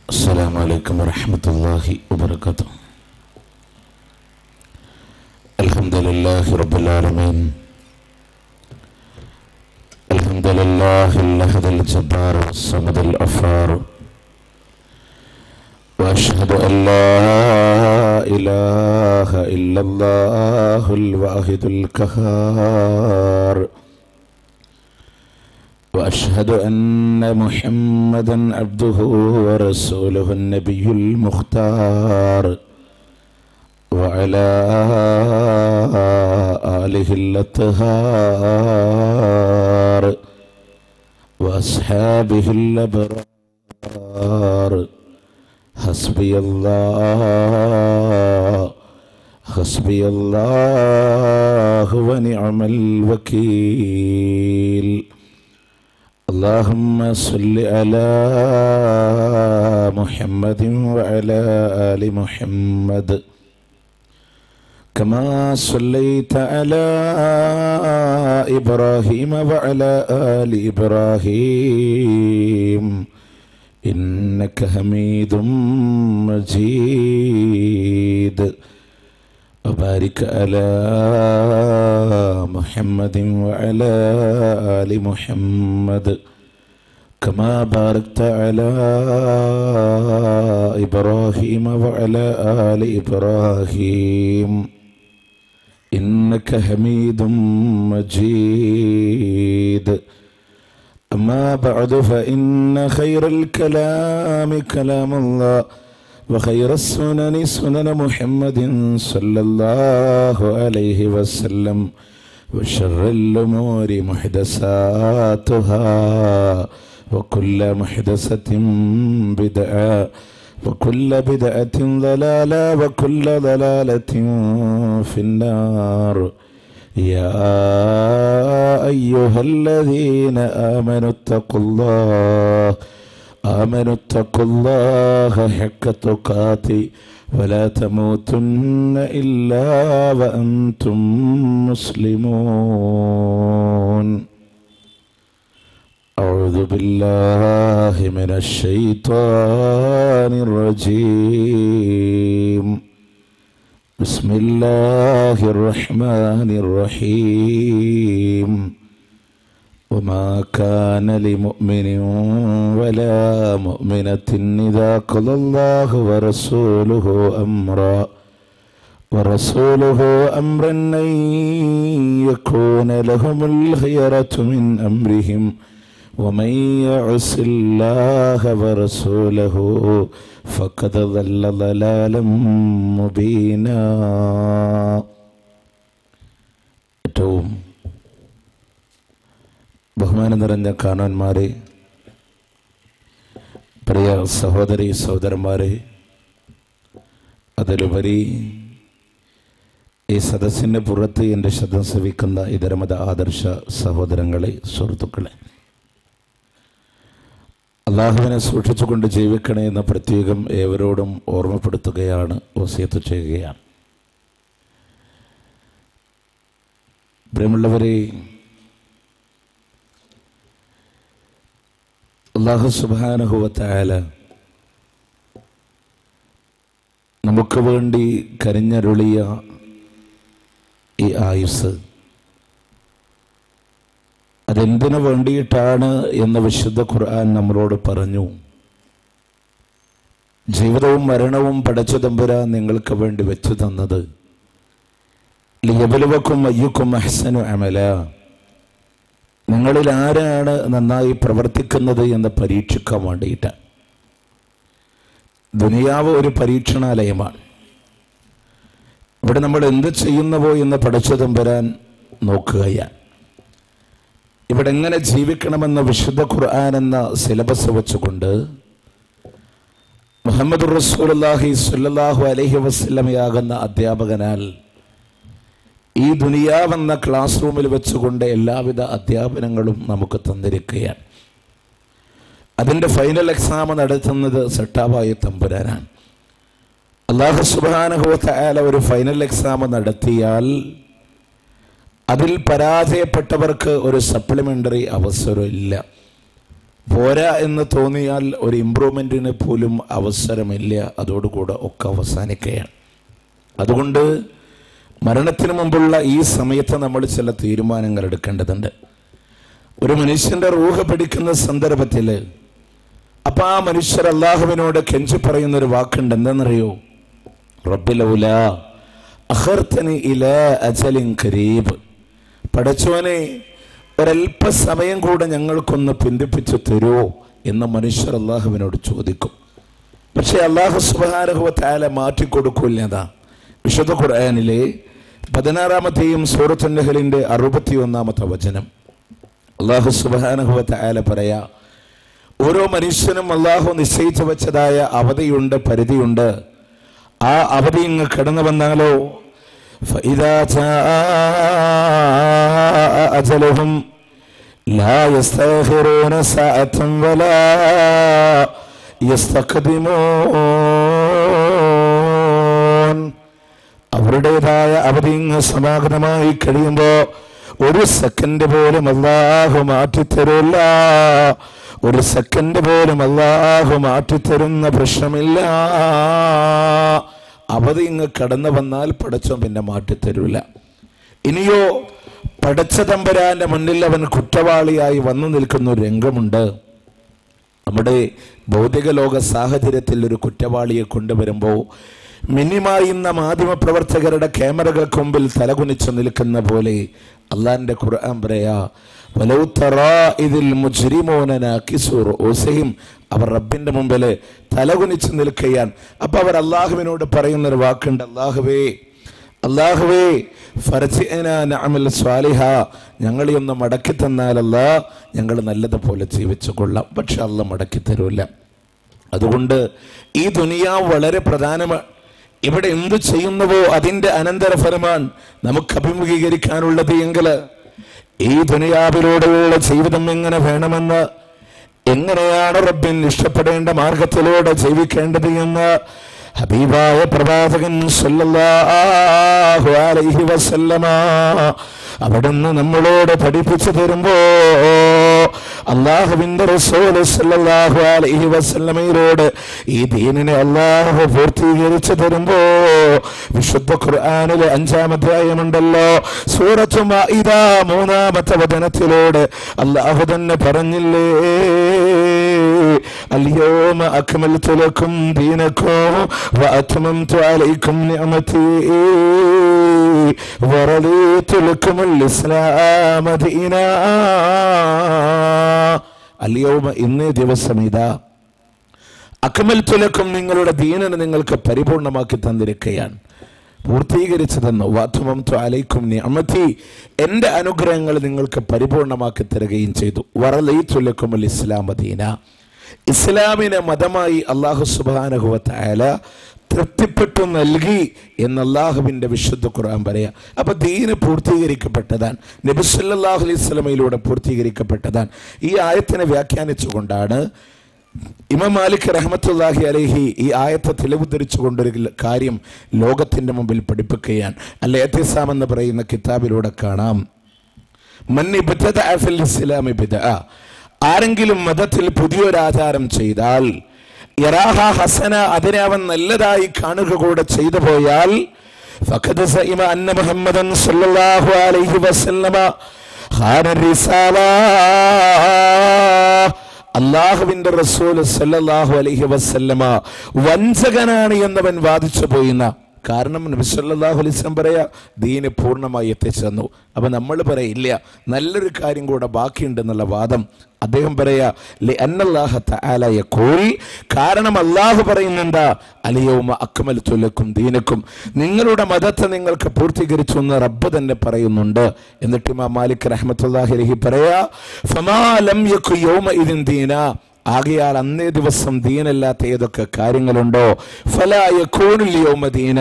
السلام عليكم ورحمة الله وبركاته. الحمد لله رب العالمين. الحمد لله الأحد الجبار الصمد الغفار، وأشهد أن لا إله إلا الله الواحد القهار، وأشهد أن محمدًا عبده ورسوله النبي المختار، وعلى آله الأطهار وأصحابه الأبرار. حسبي الله ونعم الوكيل. اللهم صل على محمد وعلى آل محمد كما صليت على إبراهيم وعلى آل إبراهيم إنك حميد مجيد. وبارك على محمد وعلى آل محمد كما باركت على إبراهيم وعلى آل إبراهيم إنك حميد مجيد. أما بعد فإن خير الكلام كلام الله، وخير السنن سنن محمد صلى الله عليه وسلم، وشر الأمور محدثاتها، وكل محدثة بدعة، وكل بدعة ضلالة، وكل ضلالة في النار. يا أيها الذين آمنوا اتقوا الله حق تقاته ولا تموتن إلا وأنتم مسلمون. أعوذ بالله من الشيطان الرجيم. بسم الله الرحمن الرحيم. وما كان لمؤمن ولا مؤمنة إذا قضى الله ورسوله أمرا أن يكون لهم الخيرة من أمرهم، ومن يعص الله ورسوله فقد ضل ضلالا مبينا. ഏറ്റവും ബഹുമാനം നിറഞ്ഞ കാനോന്മാരെ, പ്രിയ സഹോദരി സഹോദരന്മാരെ, അതിലുപരി ഈ സദസ്സിൻ്റെ പുറത്ത് എൻ്റെ ശബ്ദം ശ്രവിക്കുന്ന ഇതരമത ആദർശ സഹോദരങ്ങളെ, സുഹൃത്തുക്കളെ, അള്ളാഹുവിനെ സൂക്ഷിച്ചുകൊണ്ട് ജീവിക്കണേ എന്ന പ്രത്യേകം ഏവരോടും ഓർമ്മപ്പെടുത്തുകയാണ്, വസിയത്ത് ചെയ്യുകയാണ്. പ്രിയമുള്ളവരെ, അല്ലാഹു സുബ്ഹാനഹു വ തആല നമുക്ക് വേണ്ടി കനിഞ്ഞരുളിയ ഈ ആയുസ് അതെന്തിനു വേണ്ടിയിട്ടാണ് എന്ന് വിശുദ്ധ ഖുർആൻ നമ്മളോട് പറഞ്ഞു. ജീവിതവും മരണവും പടച്ച തമ്പുരാൻ നിങ്ങൾക്ക് വേണ്ടി വെച്ചു തന്നത് ലിയബ്ലുവക്കും അയ്യുക്കും അഹ്സനു അമല, നിങ്ങളിൽ ആരാണ് നന്നായി പ്രവർത്തിക്കുന്നത് എന്ന് പരീക്ഷിക്കാൻ വേണ്ടിയിട്ടാണ്. ദുനിയാവ് ഒരു പരീക്ഷണാലയമാണ്. ഇവിടെ നമ്മൾ എന്ത് ചെയ്യുന്നുവോ എന്ന് പടച്ച തമ്പുരാൻ നോക്കുകയാണ്. ഇവിടെ എങ്ങനെ ജീവിക്കണമെന്ന വിശുദ്ധ ഖുർആൻ എന്ന സിലബസ് വെച്ചുകൊണ്ട് മുഹമ്മദ് റസൂലുള്ളാഹി സ്വല്ലല്ലാഹു അലൈഹി വസല്ലമയാകുന്ന അധ്യാപകനാൽ ഈ ദുനിയാവെന്ന ക്ലാസ് റൂമിൽ വെച്ചുകൊണ്ട് എല്ലാവിധ അധ്യാപനങ്ങളും നമുക്ക് തന്നിരിക്കുകയാണ്. അതിൻ്റെ ഫൈനൽ എക്സാം നടത്തുന്നത് സെട്ടാവായ തമ്പുരാനാണ്. അല്ലാഹു സുബ്ഹാനഹു വ തആല ഒരു ഫൈനൽ എക്സാം നടത്തിയാൽ അതിൽ പരാജയപ്പെട്ടവർക്ക് ഒരു സപ്ലിമെൻ്ററി അവസരമില്ല. പോരാ എന്ന് തോന്നിയാൽ ഒരു ഇമ്പ്രൂവ്മെൻറ്റിന് പോലും അവസരമില്ല, അതോടുകൂടെ ഒക്കെ അവസാനിക്കുകയാണ്. അതുകൊണ്ട് മരണത്തിന് മുമ്പുള്ള ഈ സമയത്ത് നമ്മൾ ചില തീരുമാനങ്ങൾ എടുക്കേണ്ടതുണ്ട്. ഒരു മനുഷ്യൻ്റെ റൂഹ് പിടിക്കുന്ന സന്ദർഭത്തിൽ അപ്പം ആ മനുഷ്യർ അള്ളാഹുവിനോട് കെഞ്ചി പറയുന്നൊരു വാക്കുണ്ട്, എന്താണെന്നറിയോ? റബ്ബിലൗലാ അഖർതനി ഇലാ അജലിൻ ഖരീബ്, പടച്ചോനെ ഒരല്പസമയം കൂടെ ഞങ്ങൾക്കൊന്ന് പിന്തിപ്പിച്ചു തരുമോ എന്ന് മനുഷ്യർ അള്ളാഹുവിനോട് ചോദിക്കും. പക്ഷേ അള്ളാഹു സുബ്ഹാനഹു വ തആല മാറ്റിക്കൊടുക്കില്ലതാ. വിശുദ്ധ ഖുർആനിലെ 16-ാമത്തെയും സൂറത്തുൻ നഹ്ലിന്റെ 61-ാമത്തെ വചനം അള്ളാഹു സുബ്ഹാനഹു വ തആല പറയാ, ഓരോ മനുഷ്യനും അള്ളാഹു നിശ്ചയിച്ചു വെച്ചതായ അവധിയുണ്ട്, പരിധിയുണ്ട്. ആ അവധി ഇങ്ങ് കടന്നു വന്നാലോ فإذا جاء أجلهم لا يستأخرون ساعة ولا يستقدمون. അവരുടേതായ അവധി ഇങ്ങ് സമാഗതമായി കഴിയുമ്പോൾ ഒരു സെക്കൻഡ് പോലും അല്ലാഹു മാറ്റിത്തരില്ല. ഒരു സെക്കൻഡ് പോലും അല്ലാഹു മാറ്റിത്തരുന്ന പ്രശ്നമില്ല. അവധി ഇങ്ങ് കടന്നു വന്നാൽ പടച്ചോൻ പിന്നെ മാറ്റിത്തരൂല. ഇനിയോ പടച്ച തമ്പുരാന്റെ മുന്നിൽ അവൻ കുറ്റവാളിയായി വന്നു നിൽക്കുന്ന ഒരു രംഗമുണ്ട്. നമ്മുടെ ഭൗതിക ലോക സാഹചര്യത്തിൽ ഒരു കുറ്റവാളിയെ കൊണ്ടുവരുമ്പോൾ മിന്നിമായുന്ന മാധ്യമപ്രവർത്തകരുടെ ക്യാമറകൾക്ക് മുമ്പിൽ തലകുനിച്ചു നിൽക്കുന്ന പോലെ അള്ളാന്റെ ഖുർആൻ പറയാ, വലൗ തറാ ഇദിൽ മുജ്രിമൂന നാകിസു റൂസഹിം, അവർ റബ്ബിന്റെ മുമ്പിൽ തലകുനിച്ച് നിൽക്കുകയാണ്. അപ്പൊ അവർ അള്ളാഹുവിനോട് പറയുന്നൊരു വാക്കുണ്ട്, അല്ലാഹുവേ ഫർജിഅനാ നഅമൽ സ്വാലിഹ, ഞങ്ങളെ ഒന്ന് മടക്കി തന്നാലല്ല ഞങ്ങൾ നല്ലതുപോലെ ജീവിച്ചു കൊള്ളാം. പക്ഷെ അല്ലാഹ് മടക്കി തരൂല. അതുകൊണ്ട് ഈ ദുനിയാവ് വളരെ പ്രധാനമാണ്. ഇവിടെ എന്തു ചെയ്യുന്നുവോ അതിൻ്റെ അനന്തരഫലമാണ് നമുക്ക് അഭിമുഖീകരിക്കാനുള്ളത്. എങ്കിൽ ഈ ദുനിയാവിലൂടെയുള്ള ജീവിതം എങ്ങനെ വേണമെന്ന്, എങ്ങനെയാണ് റബ്ബിൻ ഇഷ്ടപ്പെടേണ്ട മാർഗത്തിലൂടെ ജീവിക്കേണ്ടത് എന്ന് ഹബീബായ പ്രവാചകൻ സല്ലല്ലാഹു അലൈഹി വസല്ലമ അവിടുന്ന് നമ്മളോട് പഠിപ്പിച്ചു തരുമ്പോ, അല്ലാഹുവിന്റെ റസൂൽ സല്ലല്ലാഹു അലൈഹി വസല്ലമയോട് ഈ ദീനിനെ അല്ലാഹു പൂർത്തീകരിച്ചു തരുമ്പോ വിശുദ്ധ ഖുർആനിലെ 5-ാം അധ്യായമുണ്ടല്ലോ, സൂറത്തു മാഇദ 3-ാമത്തെ വചനത്തിലൂടെ അല്ലാഹു തന്നെ പറഞ്ഞില്ലേ, اليوم أكملت لكم دينكم وأتممت عليكم نعمتي ورضيت لكم الإسلام دينا. اليوم ഇന്നേ ദിവസം ഇതാ അക്മൽതു ലക്കും, നിങ്ങളുടെ ദീനിനെ നിങ്ങൾക്ക് പരിപൂർണമാക്കി തന്നിരിക്കുകയാണ്, പൂർത്തീകരിച്ചു തന്നു. വഅത്മംതു അലൈക്കും നിഅമതി, എൻ്റെ അനുഗ്രഹങ്ങൾ നിങ്ങൾക്ക് പരിപൂർണമാക്കി തരുകയും ചെയ്തു. വറളീതു ലക്കുമുൽ ഇസ്ലാമ ദീന, ഇസ്ലാമിനെ മതമായി അല്ലാഹു സുബ്ഹാനഹു വ തആല തൃപ്തിപ്പെട്ടു നൽകി എന്ന് അല്ലാഹുവിൻ്റെ വിശുദ്ധ ഖുർആൻ പറയാ. അപ്പൊ ദീന് പൂർത്തീകരിക്കപ്പെട്ടതാണ്, നബി സല്ലല്ലാഹു അലൈഹി വസല്ലമയിലൂടെ പൂർത്തീകരിക്കപ്പെട്ടതാണ്. ഈ ആയത്തിനെ വ്യാഖ്യാനിച്ചുകൊണ്ടാണ് ഇമാം മാലിക് റഹ്മത്തുള്ളാഹി അലൈഹി ഈ ആയത്തെ തെളിവുദ്ധരിച്ചുകൊണ്ടൊരു കാര്യം ലോകത്തിൻ്റെ മുമ്പിൽ പഠിപ്പിക്കുകയാണ്. അൽ ഇഅ്തിസാം എന്ന് പറയുന്ന കിതാബിലൂടെ കാണാം, മൻ ഇബ്തദഅ ഫിൽ ഇസ്ലാമി ബിദ്അ, ആരെങ്കിലും മതത്തിൽ പുതിയൊരാചാരം ചെയ്താൽ യറാഹ ഹസന, അതിനെ അവൻ നല്ലതായി കാണുക കൂടെ ചെയ്തു പോയാൽ ഫഖദ് സഇമ അന്ന മുഹമ്മദൻ സല്ലല്ലാഹു അലൈഹി വസല്ലമ ഖാന റിസാല, അല്ലാഹുവിന്റെ റസൂൽ സല്ലല്ലാഹു അലൈഹി വസല്ലമ വഞ്ചകനാണ് എന്നവൻ വാദിച്ചു പോയിന്ന. കാരണം നബി സല്ലല്ലാഹു അലൈഹി വസല്ലം പറയാ ദീന് പൂർണ്ണമായി എത്തിച്ചു തന്നു. അപ്പം നമ്മൾ പറയില്ല നല്ലൊരു കാര്യം കൂടെ ബാക്കിയുണ്ടെന്നുള്ള വാദം. അദ്ദേഹം പറയാ ലിഅന്നല്ലാഹ തആല യഖൂൽ, കാരണം അല്ലാഹു പറയുന്നുണ്ട് അൽയൗമ അക്മൽതു ലക്കും ദീനക്കും, നിങ്ങളുടെ മതത്തെ നിങ്ങൾക്ക് പൂർത്തീകരിച്ചു എന്ന് റബ്ബ് തന്നെ പറയുന്നുണ്ട്. എന്നിട്ട് ഇമാം മാലിക് റഹ്മത്തുള്ളാഹി അലൈഹി പറയാ ഫമാ ലം യകു യൗമ ഇദിൻ ദീന, ആകയാൽ അന്നേ ദിവസം ദീനല്ലാത്ത ഏതൊക്കെ കാര്യങ്ങളുണ്ടോ ഫലാ യകൂനുൽ യൗമ ദീന,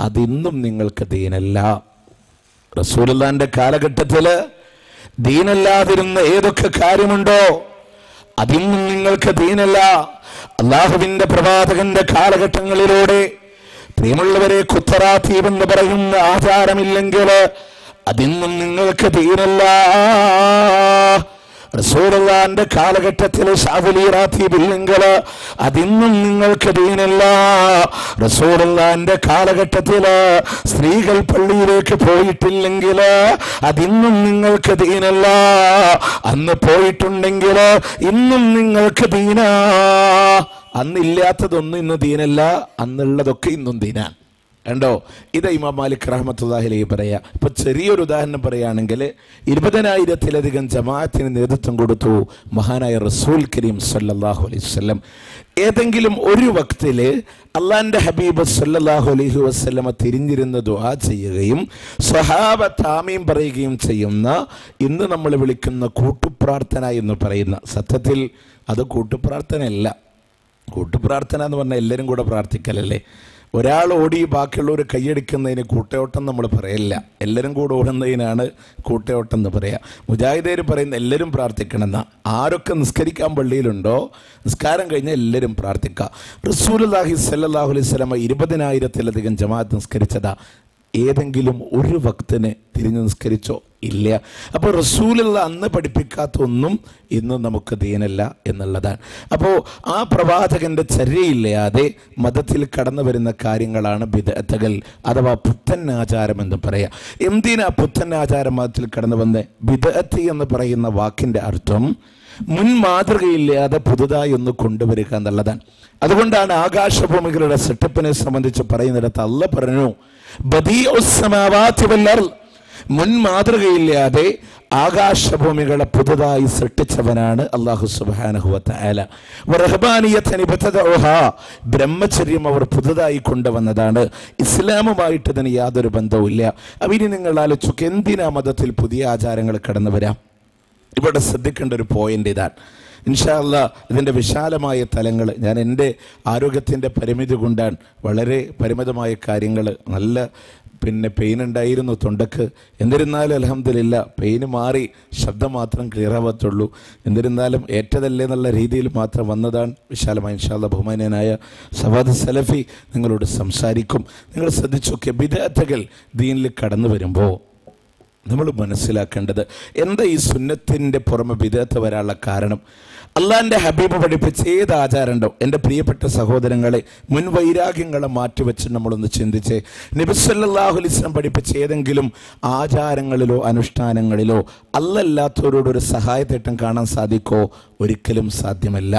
അതിന്നും നിങ്ങൾക്ക് ദീനല്ല. റസൂലുള്ളാഹിന്റെ കാലഘട്ടത്തില് ദീനല്ലാതിരുന്ന ഏതൊക്കെ കാര്യമുണ്ടോ അതിന്നും നിങ്ങൾക്ക് ദീനല്ല. അല്ലാഹുവിന്റെ പ്രവാചകന്റെ കാലഘട്ടങ്ങളിലൂടെ പ്രിയമുള്ളവരെ ഖുത്തറാത്തീബ് എന്ന് പറയുന്ന ആചാരമില്ലെങ്കിൽ അതിന്നും നിങ്ങൾക്ക് ദീനല്ല. റസൂലുള്ളാഹിന്റെ കാലഘട്ടത്തിലെ ഷാഫിഈ റാത്തീബില്ലെങ്കിൽ അതിന്നും നിങ്ങൾക്ക് ദീനല്ല. റസൂലുള്ളാഹിന്റെ കാലഘട്ടത്തില് സ്ത്രീകൾ പള്ളിയിലേക്ക് പോയിട്ടില്ലെങ്കിൽ അതിന്നും നിങ്ങൾക്ക് ദീനല്ല. അന്ന് പോയിട്ടുണ്ടെങ്കിൽ ഇന്നും നിങ്ങൾക്ക് ദീനാ. അന്നില്ലാത്തതൊന്നും ഇന്ന് ദീനല്ല, അന്നുള്ളതൊക്കെ ഇന്നും ദീനാണ്. കണ്ടോ? ഇത് ഇമാം മാലിക് റഹ്മത്തുള്ളാഹി അലൈഹി പറയാ. ഇപ്പൊ ചെറിയൊരു ഉദാഹരണം പറയുകയാണെങ്കിൽ 20,000-ലധികം ജമാഅത്തിന് നേതൃത്വം കൊടുത്തു മഹാനായ റസൂൽ കരീം സല്ലല്ലാഹു അലൈഹി വസല്ലം. ഏതെങ്കിലും ഒരു വക്തില് അള്ളാന്റെ ഹബീബ് സല്ലല്ലാഹു അലൈഹി വസല്ലമ തിരിഞ്ഞിരുന്ന് ദുആ ചെയ്യുകയും സ്വഹാബത്ത് ആമീൻ പറയുകയും ചെയ്യുന്ന ഇന്ന് നമ്മൾ വിളിക്കുന്ന കൂട്ടുപ്രാർത്ഥന എന്ന് പറയുന്ന, സത്യത്തിൽ അത് കൂട്ടുപ്രാർത്ഥനയല്ല. കൂട്ടുപ്രാർത്ഥന എന്ന് പറഞ്ഞാൽ എല്ലാവരും കൂടെ പ്രാർത്ഥിക്കലല്ലേ. ഒരാൾ ഓടി ബാക്കിയുള്ളവർ കൈയടിക്കുന്നതിന് കൂട്ടയോട്ടം നമ്മൾ പറയില്ല. എല്ലാവരും കൂടെ ഓടുന്നതിനാണ് കൂട്ടയോട്ടം എന്ന് പറയാം. മുജാഹിദേർ പറയുന്ന എല്ലാവരും പ്രാർത്ഥിക്കണമെന്ന. ആരൊക്കെ നിസ്കരിക്കാൻ പള്ളിയിലുണ്ടോ നിസ്കാരം കഴിഞ്ഞാൽ എല്ലാവരും പ്രാർത്ഥിക്കുക. റസൂലുള്ളാഹി സ്വല്ലല്ലാഹു അലൈഹി വസല്ലം 20,000-ലധികം ജമാഅത്ത് നിസ്കരിച്ചതാ. ഏതെങ്കിലും ഒരു വക്തിനെ തിരിഞ്ഞ് നിസ്കരിച്ചോ? ഇല്ല. അപ്പോൾ റസൂലുള്ള അന്ന് പഠിപ്പിക്കാത്ത ഒന്നും ഇന്ന് നമുക്ക് ദീനല്ല എന്നുള്ളതാണ്. അപ്പോൾ ആ പ്രവാചകന്റെ ചര്യയില്ലാതെ മതത്തിൽ കടന്നു വരുന്ന കാര്യങ്ങളാണ് ബിദ്അത്തുകൾ അഥവാ പുത്തൻ ആചാരം എന്ന് പറയാം. എന്തിനാ പുത്തൻ ആചാരം മതത്തിൽ കടന്നു വന്ന്? ബിദ്അത്ത് എന്ന് പറയുന്ന വാക്കിന്റെ അർത്ഥം മുൻ മാതൃകയില്ലാതെ പുതുതായി ഒന്ന് കൊണ്ടുവരിക എന്നുള്ളതാണ്. അതുകൊണ്ടാണ് ആകാശഭൂമികളുടെ സെറ്റപ്പിനെ സംബന്ധിച്ച് പറയുന്നിടത്ത് അല്ലാഹ് പറഞ്ഞു, ബദീഉസ് സമാവാതി വൽ അർള്, മുൻ മാതൃകയില്ലാതെ ആകാശഭൂമികളെ പുതുതായി സൃഷ്ടിച്ചവനാണ് അല്ലാഹു സുബ്ഹാനഹു വ തആല. വറഹബാനിയതൻ ഇബ്തദഉഹാ, ബ്രഹ്മചര്യം അവർ പുതുതായി കൊണ്ടുവന്നതാണ്. ഇസ്ലാമുമായിട്ട് ഇതിന് യാതൊരു ബന്ധവുമില്ല. അവന് നിങ്ങൾ ആലോചിച്ചു എന്തിനാ മതത്തിൽ പുതിയ ആചാരങ്ങൾ കടന്നു വരാം? ഇവിടെ ശ്രദ്ധിക്കേണ്ട ഒരു പോയിന്റ് ഇതാണ്. ഇൻഷാ അല്ലാഹ് ഇതിൻ്റെ വിശാലമായ തലങ്ങൾ, ഞാൻ എൻ്റെ ആരോഗ്യത്തിൻ്റെ പരിമിതി കൊണ്ടാണ് വളരെ പരിമിതമായ കാര്യങ്ങൾ, നല്ല പെയിൻ ഉണ്ടായിരുന്നു തൊണ്ടക്ക്. എന്നിരുന്നാലും അൽഹംദുലില്ലാ പെയിന് മാറി, ശബ്ദം മാത്രം ക്ലിയർ ആവത്തുള്ളൂ. എന്നിരുന്നാലും ഏറ്റതല്ലേ എന്നുള്ള രീതിയിൽ മാത്രം വന്നതാണ്. വിശാലമായി ഇൻഷാ അല്ലാഹ് ബഹുമാന്യനായ സവാദ് സലഫി നിങ്ങളോട് സംസാരിക്കും. നിങ്ങൾ ശ്രദ്ധിച്ചൊക്കെ ബിദ്അത്തുകൾ ദീനിൽ കടന്നു വരുമ്പോൾ നമ്മൾ മനസ്സിലാക്കേണ്ടത് എന്താ ഈ സുന്നത്തിൻ്റെ പുറമെ ബിദ്അത്ത് വരാനുള്ള കാരണം? അള്ളാഹിൻ്റെ ഹബീബ് പഠിപ്പിച്ച ഏത് ആചാരം ഉണ്ടോ? എൻ്റെ പ്രിയപ്പെട്ട സഹോദരങ്ങളെ, മുൻ വൈരാഗ്യങ്ങളെ മാറ്റിവെച്ച് നമ്മളൊന്ന് ചിന്തിച്ച് നബി സല്ലല്ലാഹു അലൈഹി വസല്ലം പഠിപ്പിച്ച ഏതെങ്കിലും ആചാരങ്ങളിലോ അനുഷ്ഠാനങ്ങളിലോ അല്ലല്ലാത്തവരോടൊരു സഹായത്തേട്ടം കാണാൻ സാധിക്കോ? ഒരിക്കലും സാധ്യമല്ല.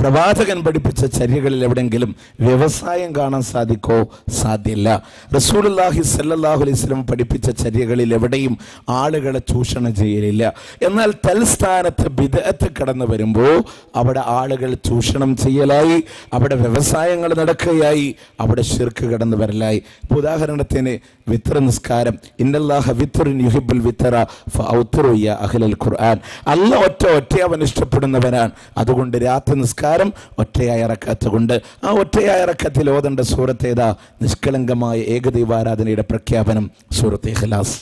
പ്രവാചകൻ പഠിപ്പിച്ച ചര്യകളിൽ എവിടെയെങ്കിലും വ്യവസായം കാണാൻ സാധിക്കോ? സാധ്യമല്ല. റസൂലുള്ളാഹി സ്വല്ലല്ലാഹു അലൈഹി വസല്ലം പഠിപ്പിച്ച ചര്യകളിൽ എവിടെയും ആളുകളെ ചൂഷണം ചെയ്യലില്ല. എന്നാൽ തൽസ്ഥാനത്ത് ബിദ്അത്ത് കടന്നു വരുമ്പോൾ അവിടെ ആളുകൾ ചൂഷണം ചെയ്യലായി, അവിടെ വ്യവസായങ്ങൾ നടക്കുകയായി, അവിടെ ശിർക്ക് കടന്നു വരലായി. ഉദാഹരണത്തിന് വിത്ര നിസ്കാരം, ഇന്നല്ലാഹ വിത്റുൻ യുഹിബ്ബുൽ വിത്ര ഫഔത്റു യാ അഹ്ലൽ ഖുർആൻ, അല്ലാഹ് ഒറ്റയവൻ ഇഷ്ടപ്പെടുന്നവനാണ്. അതുകൊണ്ട് രാത്രി നിസ്കാരം ഒറ്റയായ റക്അത്ത് കൊണ്ട്, ആ ഒറ്റയായ റക്അത്തിൽ ഓതേണ്ട സൂറത്ത് ഏതാ? നിഷ്കളങ്കമായ ഏകദൈവാരാധനയുടെ പ്രഖ്യാപനം, സൂറത്ത് ഇഖ്ലാസ്.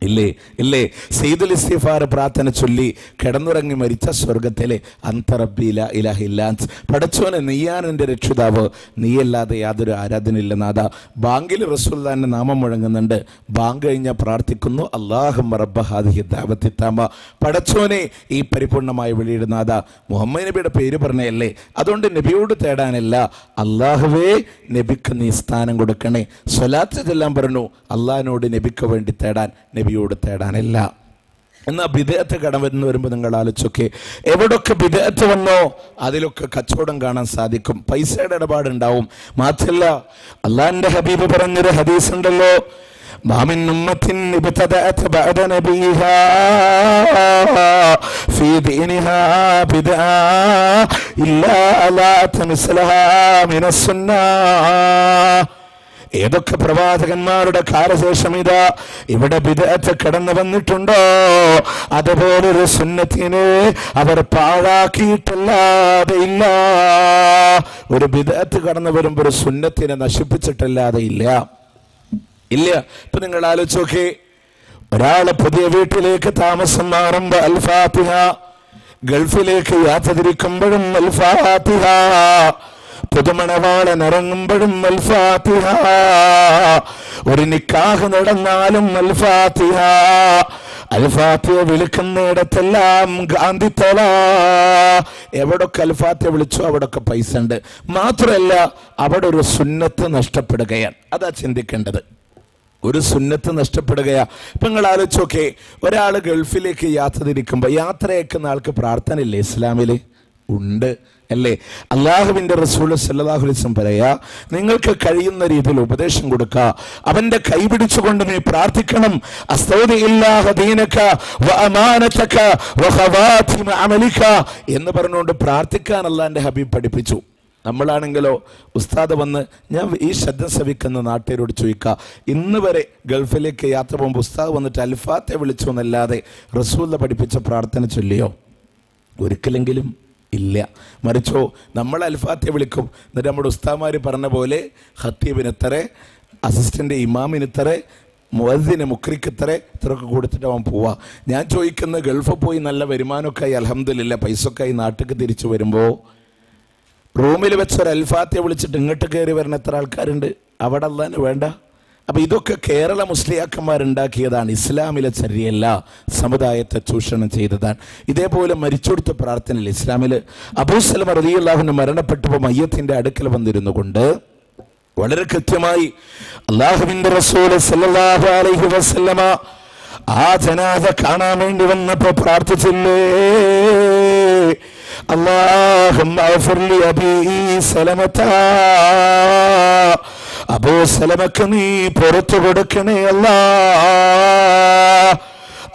ഇല്ലേ സയ്യിദുൽ ഇസ്തിഗ്ഫാർ പ്രാർത്ഥന ചൊല്ലി കിടന്നുറങ്ങി മരിച്ച സ്വർഗത്തിലെ അൻത റബ്ബി ലാ ഇലാഹ ഇല്ലാ അൻത, പടച്ചോനെ നീയാണ് എൻ്റെ രക്ഷിതാവ്, നീയല്ലാതെ യാതൊരു ആരാധനയില്ല നാഥ. ബാങ്കിൽ റസൂലുള്ളാഹിന്റെ നാമം മുഴങ്ങുന്നുണ്ട്, ബാങ്ക് കഴിഞ്ഞാൽ പ്രാർത്ഥിക്കുന്നു, അല്ലാഹുമ്മ റബ്ബ ഹാദിഹി ദഅവത്തി തമ്മ, പടച്ചോനെ ഈ പരിപൂർണമായ വിളിയുടെ നാഥ. മുഹമ്മദ് നബിയുടെ പേര് പറഞ്ഞല്ലേ, അതുകൊണ്ട് നബിയോട് തേടാനല്ല, അല്ലാഹുവേ നബിക്ക് നീ സ്ഥാനം കൊടുക്കണേ. സ്വലാത്ത് ചെല്ലാൻ പറഞ്ഞു, അള്ളാഹിനോട് നബിക്ക് വേണ്ടി തേടാൻ, നബിയോട് തേടാനല്ല. എന്നാൽ ബിദ്അത്ത് കടന്നു വരുമ്പോൾ നിങ്ങൾ ആലോചിച്ചൊക്കെ എവിടൊക്കെ ബിദ്അത്ത് വന്നോ അതിലൊക്കെ കച്ചവടം കാണാൻ സാധിക്കും, പൈസയുടെ ഇടപാടുണ്ടാവും. മാത്രല്ല അള്ളാഹിന്റെ ഹബീബ് പറഞ്ഞൊരു ഹദീസ് ഉണ്ടല്ലോ, മാമിൻ ഉമ്മത്തിൻ ഇബ്തദഅത ബഅദ നബിഹാ ഫീ ദീനിഹാ ബിദ്അ ഇല്ലാ ലാ തൻസലഹാ മിനസ് സുന്നah. ഏതൊക്കെ പ്രവാചകന്മാരുടെ കാലശേഷം ഇതാ ഇവിടെ ബിദ്അത്ത് കടന്നു വന്നിട്ടുണ്ടോ അതുപോലൊരു സുന്നത്തിനെ അവർ പാഴാക്കിയിട്ടല്ലാതെ ഇല്ല. ഒരു ബിദ്അത്ത് കടന്നു വരുമ്പോൾ ഒരു സുന്നത്തിനെ നശിപ്പിച്ചിട്ടല്ലാതെ ഇല്ല. ഇപ്പൊ നിങ്ങൾ ആലോചിച്ച് നോക്കി, ഒരാള് പുതിയ വീട്ടിലേക്ക് താമസം മാറുമ്പോ അൽ ഫാത്തിഹ, ഗൾഫിലേക്ക് യാത്ര തിരിക്കുമ്പോഴും അൽ ഫാത്തിഹ, പുതുമണവാളൻ ഇറങ്ങുമ്പോഴും അൽ ഫാത്തിഹ, ഒരു നിക്കാഹ് നടന്നാലും അൽ ഫാത്തിഹ. അൽ ഫാത്തിഹ വിളിക്കുന്നിടത്തെല്ലാം ഗാന്ധിത്തല. എവിടൊക്കെ അൽ ഫാത്തിഹ വിളിച്ചോ അവിടൊക്കെ പൈസ ഉണ്ട്. മാത്രമല്ല അവിടെ ഒരു സുന്നത്ത് നഷ്ടപ്പെടുകയാണ്. അതാ ചിന്തിക്കേണ്ടത്. ഒരു സുന്നത്ത് നഷ്ടപ്പെടുകയാ. ഇപ്പം നിങ്ങൾ ആലോചിച്ചോക്കെ, ഒരാൾ ഗൾഫിലേക്ക് യാത്ര തിരിക്കുമ്പോൾ യാത്രയേക്കുന്ന ആൾക്ക് പ്രാർത്ഥന ഇല്ലേ? ഇസ്ലാമിൽ ഉണ്ട് അല്ലേ? അള്ളാഹുവിൻ്റെ റസൂൽ സല്ലല്ലാഹു അലൈഹി വസല്ലം പറയാ, നിങ്ങൾക്ക് കഴിയുന്ന രീതിയിൽ ഉപദേശം കൊടുക്കുക, അവന്റെ കൈ പിടിച്ചുകൊണ്ട് നീ പ്രാർത്ഥിക്കണം. അസ്തൗദിഇല്ലാഹ ദീനക വഅമാനതക വഖവാതിമ അമലിക എന്ന് പറഞ്ഞുകൊണ്ട് പ്രാർത്ഥിക്കാൻ അള്ളാഹിന്റെ ഹബീബ് പഠിപ്പിച്ചു. നമ്മളാണെങ്കിലോ ഉസ്താദ് വന്ന്, ഞാൻ ഈ ശബ്ദം ശ്രവിക്കുന്ന നാട്ടുകാരോട് ചോദിക്കുക, ഇന്ന് വരെ ഗൾഫിലേക്ക് യാത്ര പോകുമ്പോൾ ഉസ്താദ് വന്നിട്ട് അൽ ഫാത്തിഹ വിളിച്ചു എന്നല്ലാതെ റസൂൽ പഠിപ്പിച്ച പ്രാർത്ഥന ചൊല്ലിയോ? ഒരിക്കലെങ്കിലും ഇല്ല. മറിച്ചോ നമ്മൾ അൽ ഫാത്തിഹ വിളിക്കും, എന്നിട്ട് നമ്മുടെ ഉസ്താദ്മാർ പറഞ്ഞ പോലെ ഖത്തീബിനെത്തറെ, അസിസ്റ്റന്റ് ഇമാമിനെത്തറെ, മുഅദ്ദിന് മുക്രിക്കെത്തറെ ഇത്രയൊക്കെ കൊടുത്തിട്ട് അവൻ പോവാ. ഞാൻ ചോദിക്കുന്നത്, ഗൾഫിൽ പോയി നല്ല വരുമാനമൊക്കെ ആയി അൽഹംദുലില്ലാ പൈസയൊക്കെ ആയി നാട്ടിലേക്ക് തിരിച്ചു വരുമ്പോൾ റൂമിൽ വെച്ചൊരു അൽ ഫാത്തിഹ വിളിച്ചിട്ട് ഇങ്ങോട്ട് കയറി വരുന്ന എത്ര ആൾക്കാരുണ്ട്? അവിടെ അല്ലാതെ വേണ്ട. അപ്പം ഇതൊക്കെ കേരള മുസ്ലിയാക്കന്മാരുണ്ടാക്കിയതാണ്, ഇസ്ലാമിലെ ചര്യല്ല, സമുദായത്തെ ചൂഷണം ചെയ്തതാണ്. ഇതേപോലെ മരിച്ചെടുത്ത പ്രാർത്ഥനയിൽ ഇസ്ലാമിൽ അബൂ സലമ റളിയല്ലാഹു അൻഹു മരണപ്പെട്ടപ്പോൾ മയ്യത്തിൻ്റെ അടുക്കൽ വന്നിരുന്നു കൊണ്ട് വളരെ കൃത്യമായി അല്ലാഹുവിൻ്റെ റസൂൽ സല്ലല്ലാഹു അലൈഹി വസല്ലമ ആ ജനാസ കാണാൻ വേണ്ടി വന്നപ്പോൾ പ്രാർത്ഥിച്ചില്ലേ, അല്ലാഹുമ്മ അഗ്ഫിർ ലി അബീ സലമത, അബൂ സലമക്ക് നീ പുറത്തു കൊടുക്കണേ അല്ലാ.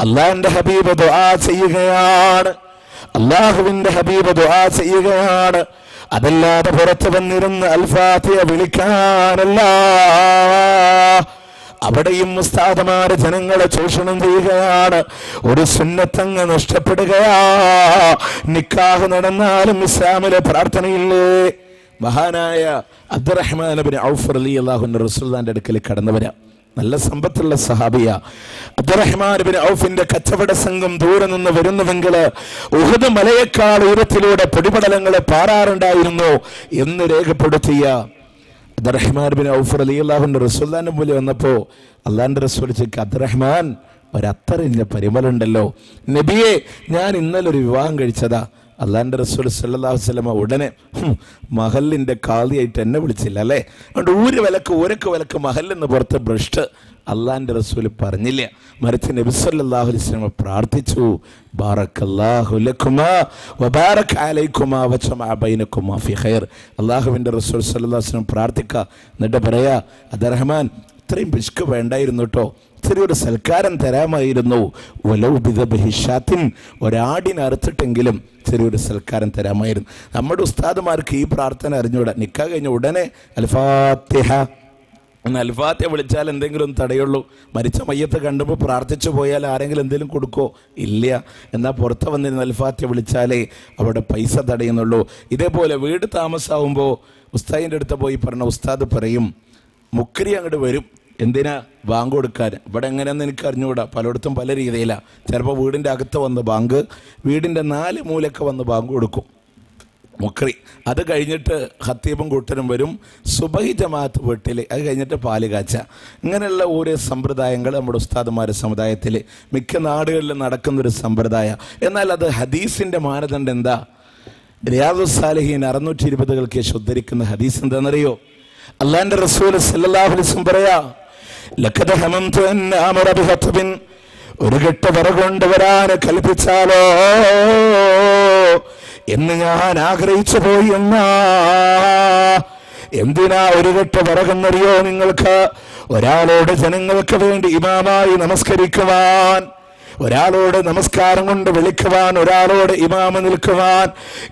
അല്ലാഹുവിന്റെ ഹബീബ് ദുആ ചെയ്യുകയാണ്, അല്ലാഹുവിന്റെ ഹബീബ് ദുആ ചെയ്യുകയാണ്. അതല്ലാതെ പുറത്തു വന്നിരുന്ന് അൽ ഫാത്തിഹ വിളിക്കാനല്ല. അവിടെയും ഉസ്താദുമാര് ജനങ്ങളെ ചൂഷണം ചെയ്യുകയാണ്. ഒരു സുന്നത്തങ്ങ് നഷ്ടപ്പെടുകയാ. നിക്കാഹ് നടന്നാലും ഇസ്ലാമിലെ പ്രാർത്ഥനയില്ലേ? മഹാനായ അബ്ദുറഹ്മാൻ ഇബ്നു ഔഫ് റളിയല്ലാഹു അൻഹു റസൂലുള്ളാഹിന്റെ അടുക്കൽ കടന്നു വരാം. നല്ല സമ്പത്തുള്ള സഹാബിയ. അബ്ദുറഹ്മാൻ ഇബ്നു ഔഫിന്റെ കച്ചവട സംഘം ദൂരെ നിന്ന് വരുന്നുവെങ്കിൽ ഉഹദ് മലയേക്കാൾ ഉയരത്തിലൂടെ പൊടിപടലങ്ങളെ പാറാറുണ്ടായിരുന്നു എന്ന് രേഖപ്പെടുത്തിയ അബ്ദുറഹ്മാൻ ഇബ്നു ഔഫ് റളിയല്ലാഹു അൻഹു റസൂലുള്ളാഹിന്റെ മുമ്പിൽ വന്നപ്പോൾ അള്ളാഹിന്റെ റസൂൽ ചോദിച്ചു, അബ്ദുറഹ്മാൻ, ഒരത്തറിന്റെ പരിമളുണ്ടല്ലോ. നബിയെ, ഞാൻ ഇന്നലെ ഒരു വിവാഹം കഴിച്ചതാ. അള്ളാഹിന്റെ റസൂൽ സല്ലല്ലാഹു അലൈഹി വസല്ലം ഉടനെ മഹലിന്റെ കാളിയായിട്ട് എന്നെ വിളിച്ചില്ല അല്ലേ? അതുകൊണ്ട് ഊരക്ക് വിലക്ക് മഹലിന്ന് പുറത്ത് ഭ്രഷ്ട് അള്ളാഹിന്റെ റസൂൽ പറഞ്ഞില്ല. മറിച്ച് നബി സല്ലല്ലാഹു അലൈഹി വസല്ലം പ്രാർത്ഥിച്ചു, ബാറക്കല്ലാഹു ലക്കുമാ വബാറക അലൈക്കുമാ വജമഅ ബൈനക്കുമാ ഫി ഖൈർ. അള്ളാഹുവിൻ്റെ റസൂൽ സല്ലല്ലാഹു അലൈഹി വസല്ലം പ്രാർത്ഥിക്കുക. എന്നിട്ട് പറയാ, അബ്ദുറഹ്മാൻ, ഇത്രയും പിശുക്ക് വേണ്ടായിരുന്നു കേട്ടോ, ചെറിയൊരു സൽക്കാരം തരാമായിരുന്നു. വലൗ ബിദബ്ഹിശാത്തിൻ, ഒരാടിനെ അറുത്തിട്ടെങ്കിലും ചെറിയൊരു സൽക്കാരം തരാമായിരുന്നു. നമ്മുടെ ഉസ്താദുമാർക്ക് ഈ പ്രാർത്ഥന അറിഞ്ഞൂടാ. നിക്കാഹ് കഴിഞ്ഞ ഉടനെ അൽ ഫാത്തിഹ എന്ന് അൽ ഫാത്തിഹ വിളിച്ചാൽ എന്തെങ്കിലും തടയുള്ളൂ. മരിച്ച മയ്യത്ത് കണ്ടുമ്പോൾ പ്രാർത്ഥിച്ചു പോയാൽ ആരെങ്കിലും എന്തെങ്കിലും കൊടുക്കോ? ഇല്ല. എന്നാൽ പുറത്ത് വന്നിരുന്ന അൽ ഫാത്തിഹ വിളിച്ചാലേ അവിടെ പൈസ തടയുന്നുള്ളൂ. ഇതേപോലെ വീട് താമസമാകുമ്പോൾ ഉസ്താദിൻ്റെ അടുത്ത് പോയി പറഞ്ഞ ഉസ്താദ് പറയും, മുക്രി അങ്ങോട്ട് വരും. എന്തിനാ? ബാങ്ക് കൊടുക്കാൻ. ഇവിടെ എങ്ങനെയാണെന്ന് എനിക്ക് അറിഞ്ഞുകൂടാ, പലയിടത്തും പല രീതിയിലാണ്. ചിലപ്പോൾ വീടിൻ്റെ അകത്ത് വന്ന് ബാങ്ക്, വീടിൻ്റെ 4 മൂലൊക്കെ വന്ന് ബാങ്ക് കൊടുക്കും മുക്രി. അത് കഴിഞ്ഞിട്ട് ഖത്തീബും കൂട്ടരും വരും. സുബഹി ജമാഅത്ത് വീട്ടിൽ, അത് കഴിഞ്ഞിട്ട് പാല് കാച്ച. ഇങ്ങനെയുള്ള ഓരോ സമ്പ്രദായങ്ങൾ നമ്മുടെ ഉസ്താദുമാരുടെ സമുദായത്തിൽ മിക്ക നാടുകളിലും നടക്കുന്നൊരു സമ്പ്രദായം. എന്നാൽ അത് ഹദീസിൻ്റെ മാനദണ്ഡം എന്താ? റിയാദുസ് സാലിഹീൻ 620 ഉദ്ധരിക്കുന്ന ഹദീസ് എന്താണെന്നറിയോ? അല്ലാഹുവിന്റെ റസൂൽ സല്ലല്ലാഹു അലൈഹി വസല്ലം പറയാ, ലഖദ് ഹമംതു അൻ അമറ ബിഹത്ബിൻ, ഒരു കെട്ട് വിറക് കൊണ്ടുവരാൻ കൽപ്പിച്ചാലോ എന്ന് ഞാൻ ആഗ്രഹിച്ചു പോയി എന്നാ. എന്തിനാ ഒരു കെട്ട് വിറകെന്നറിയോ നിങ്ങൾക്ക്? ഒരാളോട് ജനങ്ങൾക്ക് വേണ്ടി ഇമാമായി നമസ്കരിക്കുവാൻ, ഒരാളോട് നമസ്കാരം കൊണ്ട് വിളിക്കുവാൻ, ഒരാളോട് ഇമാമ നിൽക്കുവാൻ.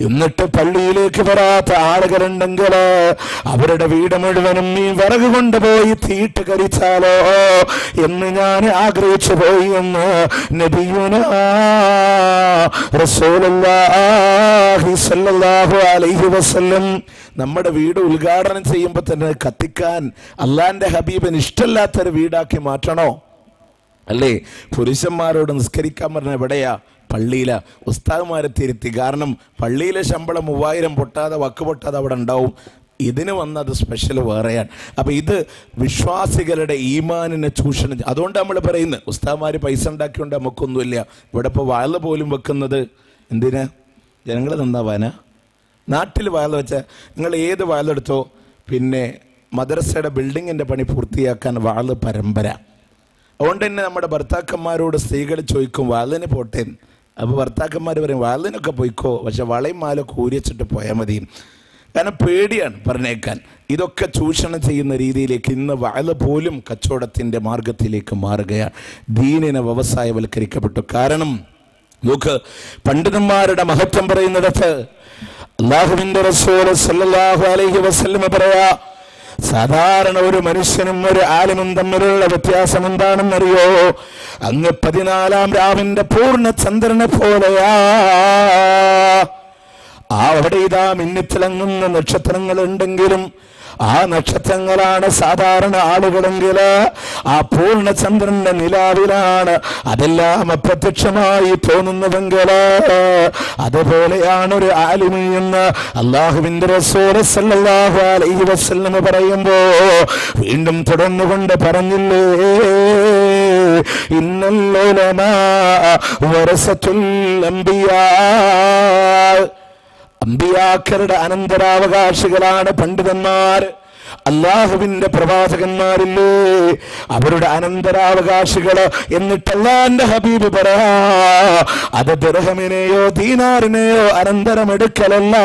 എന്നിട്ട് പള്ളിയിലേക്ക് വരാത്ത ആളുകളുണ്ടെങ്കിൽ അവരുടെ വീട് മുഴുവനും ഈ വിറക് കൊണ്ടുപോയി തീട്ട് കരിച്ചാലോ എന്ന് ഞാൻ ആഗ്രഹിച്ചു പോയി എന്ന് നബിയുനാ റസൂലുള്ളാഹി സ്വല്ലല്ലാഹു അലൈഹി വസല്ലം. നമ്മുടെ വീട് ഉദ്ഘാടനം ചെയ്യുമ്പോൾ തന്നെ കത്തിക്കാൻ അള്ളാഹിന്റെ ഹബീബിന് ഇഷ്ടമില്ലാത്തൊരു വീടാക്കി മാറ്റണോ? അല്ലേ? പുരുഷന്മാരോട് നിസ്കരിക്കാൻ പറഞ്ഞ എവിടെയാ? പള്ളിയില. ഉസ്താദുമാരെ തിരുത്തി. കാരണം പള്ളിയിലെ ശമ്പളം 3000 പൊട്ടാതെ വക്ക് പൊട്ടാതെ അവിടെ ഉണ്ടാവും. ഇതിന് വന്നത് സ്പെഷ്യൽ വേറെയാണ്. അപ്പം ഇത് വിശ്വാസികളുടെ ഈമാനിനെ ചൂഷണം. അതുകൊണ്ട് നമ്മൾ പറയുന്നത് ഉസ്താദ്മാർ പൈസ ഉണ്ടാക്കിക്കൊണ്ട് നമുക്കൊന്നുമില്ല. ഇവിടെ ഇപ്പോൾ വാഴ പോലും വെക്കുന്നത് എന്തിനാ? ജനങ്ങൾ നന്നാവാനാ? നാട്ടിൽ വാഴ വെച്ചാൽ നിങ്ങൾ ഏത് വാഴ എടുത്തോ, പിന്നെ മദ്രസയുടെ ബിൽഡിങ്ങിൻ്റെ പണി പൂർത്തിയാക്കാൻ വാഴ പരമ്പര. അതുകൊണ്ട് തന്നെ നമ്മുടെ ഭർത്താക്കന്മാരോട് സ്ത്രീകൾ ചോദിക്കും വാളിന് പോട്ടെ. അപ്പോൾ ഭർത്താക്കന്മാർ പറയും വാളിനൊക്കെ പോയിക്കോ, പക്ഷെ വളയും മാലൊക്കെ ഊരിച്ചിട്ട് പോയാൽ മതി. കാരണം പേടിയാണ് പറഞ്ഞേക്കാൻ. ഇതൊക്കെ ചൂഷണം ചെയ്യുന്ന രീതിയിലേക്ക് ഇന്ന് വാഴ പോലും കച്ചവടത്തിൻ്റെ മാർഗത്തിലേക്ക് മാറുകയാണ്. ദീനിനെ വ്യവസായവൽക്കരിക്കപ്പെട്ടു. കാരണം നോക്ക്, പണ്ഡിതന്മാരുടെ മഹത്വം പറയുന്നിടത്ത് അല്ലാഹുവിൻ്റെ റസൂൽ സല്ലല്ലാഹു അലൈഹി വസല്ലം പറയാ, സാധാരണ ഒരു മനുഷ്യനും ഒരു ആലിമും തമ്മിലുള്ള വ്യത്യാസം എന്താണെന്നറിയോ? അങ്ങ് 14-ാം രാവിന്റെ പൂർണ്ണ ചന്ദ്രനെ പോലെയാ. അവിടെ ഇതാ മിന്നിത്തിളങ്ങുന്ന നക്ഷത്രങ്ങൾ ഉണ്ടെങ്കിലും ആ നക്ഷത്രങ്ങളാണ് സാധാരണ ആളുകളെങ്കിൽ ആ പൂർണ്ണചന്ദ്രന്റെ നിലാവിലാണ് അതെല്ലാം അപ്രത്യക്ഷമായി തോന്നുന്നതെങ്കിൽ അതുപോലെയാണ് ഒരു ആലിമി എന്ന് അല്ലാഹുവിന്റെ റസൂൽ സല്ലല്ലാഹു അലൈഹി വസല്ലം പറയുമ്പോ വീണ്ടും തുടർന്നുകൊണ്ട് പറഞ്ഞില്ലേ, ഇന്നൽ ഉലമാ വറസത്തുൽ അംബിയാ. അമ്പിയാക്കളുടെ അനന്തരാവകാശികളാണ് പണ്ഡിതന്മാർ. അല്ലാഹുവിന്റെ പ്രവാചകന്മാരില്ലേ, അവരുടെ അനന്തരാവകാശികള്. എന്നിട്ട് അല്ലാഹുവിന്റെ ഹബീബ് പറയാ, അത് ദിർഹമിനെയോ ദീനാറിനെയോ അനന്തരമെടുക്കലല്ല.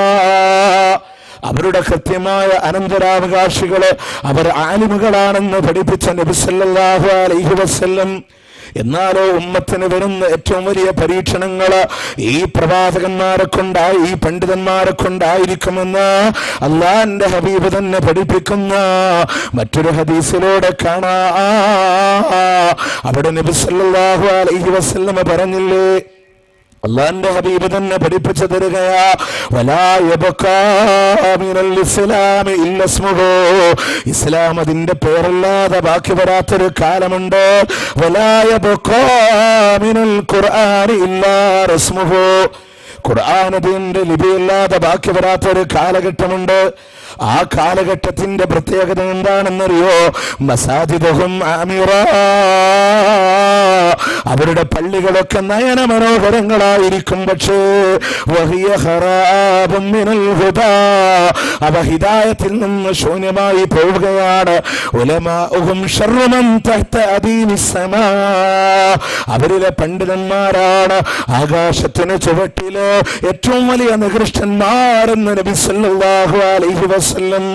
അവരുടെ കൃത്യമായ അനന്തരാവകാശികള് അവർ ആലിമുകളാണെന്ന് പഠിപ്പിച്ച നബി സല്ലല്ലാഹു അലൈഹി വസല്ലം. എന്നാലോ ഉമ്മത്തിന് വരുന്ന ഏറ്റവും വലിയ പരീക്ഷണങ്ങൾ ഈ പ്രവാചകന്മാരെ കൊണ്ടായി, ഈ പണ്ഡിതന്മാരെ കൊണ്ടായിരിക്കുമെന്ന് അല്ലാഹുവിന്റെ ഹബീബ് തന്നെ പഠിപ്പിക്കുന്ന മറ്റൊരു ഹദീസിലൂടെ കാണാ. അവിടെ നബി സല്ലല്ലാഹു അലൈഹി വസല്ലം പറഞ്ഞില്ലേ, അല്ലാഹുവിന്റെ ഹബീബ് തന്നെ പഠിപ്പിച്ചു തരികയാ, വലാ യബ്ഖാ മിനൽ ഇസ്ലാമി ഇല്ലാ ഇസ്മുഹു. ഇസ്ലാം അതിന്റെ പേരല്ലാതെ ബാക്കി വരാത്തൊരു കാലമുണ്ട്. വലാ യബ്ഖാ മിനൽ ഖുർആനി ഇല്ലാ റസ്മുഹു. ഖുർആൻ അതിന്റെ ലിപിയല്ലാതെ ബാക്കി വരാത്തൊരു കാലഘട്ടമുണ്ട്. ആ കാലഘട്ടത്തിന്റെ പ്രത്യേകത എന്താണെന്നറിയോ? മസാജിദുഹും ആമിറാ. അവരുടെ പള്ളികളൊക്കെ നയന മനോഹരങ്ങളായിരിക്കും, പക്ഷേ വഹിയ ഖറാബും മിനൽ ഹുദാ. അവ ഹിദായത്തിൽ നിന്ന് ശൂന്യമായി പോവുകയാണ്. ഉലമാഉഹും ശർറു മൻ തഹ്ത അദീമിസ് സമാ. അവരിലെ പണ്ഡിതന്മാരാണ് ആകാശത്തിന് ചുവട്ടില് ഏറ്റവും വലിയ നികൃഷ്ടന്മാരെന്ന് നബി സല്ലല്ലാഹു അലൈഹി വസല്ലം.